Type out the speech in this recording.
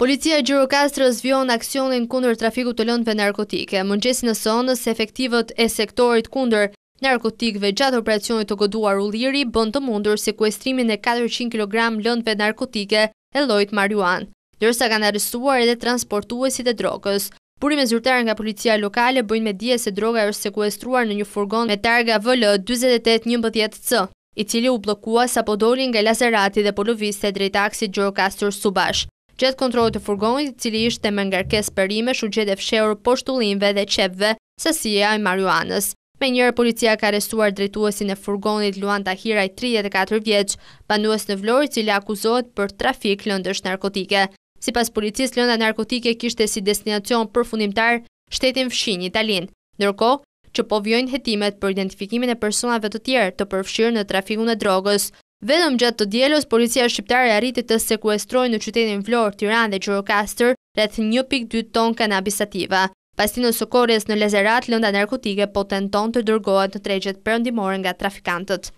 Policia e Gjirokastrës vjon aksionin kundër trafikut të lëndëve narkotike. Mëngjesin e sonës, efektivët e sektorit kundër narkotikëve gjatë operacionit të goduar Ulliri bën të mundur sekuestrimin e 400 kg lëndëve narkotike e llojit marijuan, ndërsa kanë arrestuar edhe transportuesit e drogës. Burime zyrtare nga policia lokale bëjnë me dije se droga është sekuestruar në një furgon me targa VL 4811C, i cili u bllokua sapo doli nga Lazerati dhe po lëvizte drejt aksit Gjirokastër Subash. Gjatë kontrollit të furgonit, i cili ishte me ngarkesë perimesh, u gjetë fshehur poshtë ullinjve dhe qepëve sasia e marijuanës. Menjëherë policia ka arrestuar drejtuesin e furgonit Luan Tahiraj, 34 vjeç, banues në Vlorë, i cili akuzohet për trafik lëndësh narkotike. Sipas policisë, lënda narkotike kishte si destinacion përfundimtar shtetin fshinj italin, ndërkohë që po vijojnë hetimet për identifikimin e personave të tjerë të përfshirë në trafikun e drogës. Vetëm gjatë të dielës, policia shqiptare arriti të sekuestrojë në qytetin Vlorë, Tiranë dhe Gjirokastër rreth 1.2 ton kanabis sativa. Pastinës së Korrës në Lazerat, lënda narkotike po tenton të dërgohet në tregjet perëndimore nga trafikantët.